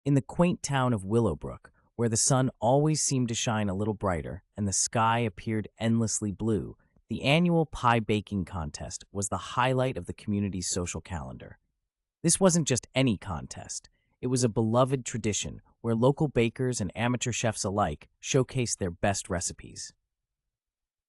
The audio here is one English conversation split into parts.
In the quaint town of Willowbrook, where the sun always seemed to shine a little brighter and the sky appeared endlessly blue, the annual pie baking contest was the highlight of the community's social calendar. This wasn't just any contest. It was a beloved tradition where local bakers and amateur chefs alike showcased their best recipes.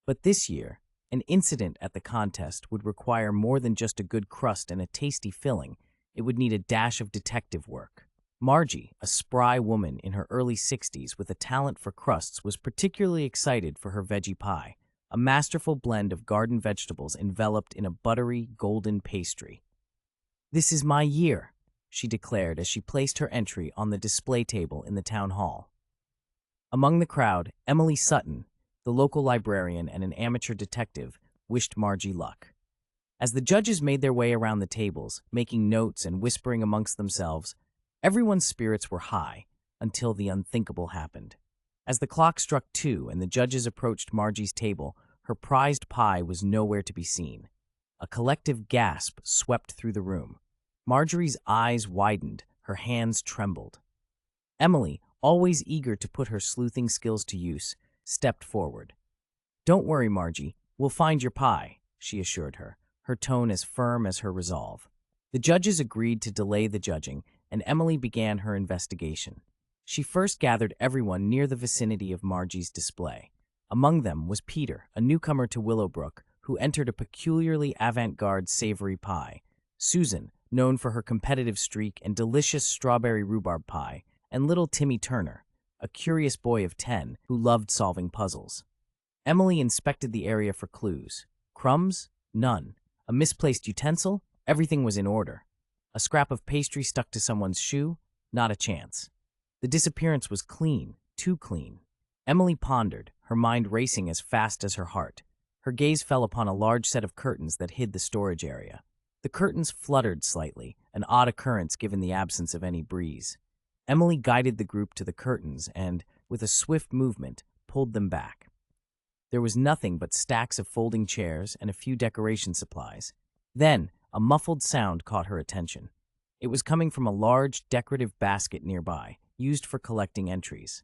But this year, an incident at the contest would require more than just a good crust and a tasty filling. It would need a dash of detective work. Margie, a spry woman in her early 60s with a talent for crusts, was particularly excited for her veggie pie, a masterful blend of garden vegetables enveloped in a buttery, golden pastry. "This is my year," she declared as she placed her entry on the display table in the town hall. Among the crowd, Emily Sutton, the local librarian and an amateur detective, wished Margie luck. As the judges made their way around the tables, making notes and whispering amongst themselves, everyone's spirits were high until the unthinkable happened. As the clock struck 2 and the judges approached Margie's table, her prized pie was nowhere to be seen. A collective gasp swept through the room. Marjorie's eyes widened, her hands trembled. Emily, always eager to put her sleuthing skills to use, stepped forward. "Don't worry, Margie, we'll find your pie," she assured her, her tone as firm as her resolve. The judges agreed to delay the judging, and Emily began her investigation. She first gathered everyone near the vicinity of Margie's display. Among them was Peter, a newcomer to Willowbrook, who entered a peculiarly avant-garde savory pie, Susan, known for her competitive streak and delicious strawberry rhubarb pie, and little Timmy Turner, a curious boy of 10 who loved solving puzzles. Emily inspected the area for clues. Crumbs? None. A misplaced utensil? Everything was in order. A scrap of pastry stuck to someone's shoe? Not a chance. The disappearance was clean, too clean. Emily pondered, her mind racing as fast as her heart. Her gaze fell upon a large set of curtains that hid the storage area. The curtains fluttered slightly, an odd occurrence given the absence of any breeze. Emily guided the group to the curtains and, with a swift movement, pulled them back. There was nothing but stacks of folding chairs and a few decoration supplies. Then, a muffled sound caught her attention. It was coming from a large, decorative basket nearby, used for collecting entries.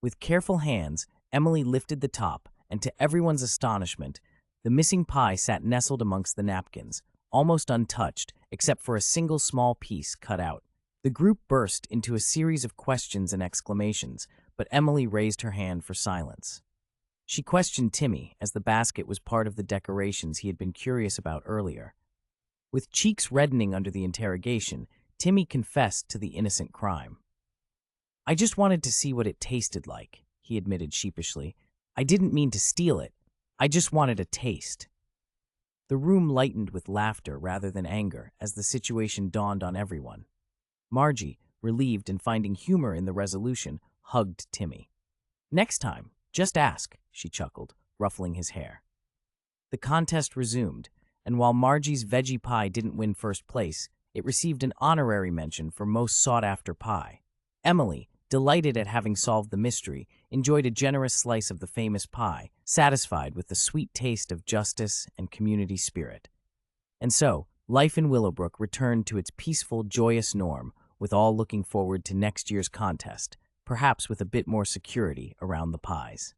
With careful hands, Emily lifted the top, and to everyone's astonishment, the missing pie sat nestled amongst the napkins, almost untouched, except for a single small piece cut out. The group burst into a series of questions and exclamations, but Emily raised her hand for silence. She questioned Timmy, as the basket was part of the decorations he had been curious about earlier. With cheeks reddening under the interrogation, Timmy confessed to the innocent crime. "I just wanted to see what it tasted like," he admitted sheepishly. "I didn't mean to steal it. I just wanted a taste." The room lightened with laughter rather than anger as the situation dawned on everyone. Margie, relieved and finding humor in the resolution, hugged Timmy. "Next time, just ask," she chuckled, ruffling his hair. The contest resumed, and while Margie's veggie pie didn't win first place, it received an honorary mention for most sought-after pie. Emily, delighted at having solved the mystery, enjoyed a generous slice of the famous pie, satisfied with the sweet taste of justice and community spirit. And so, life in Willowbrook returned to its peaceful, joyous norm, with all looking forward to next year's contest, perhaps with a bit more security around the pies.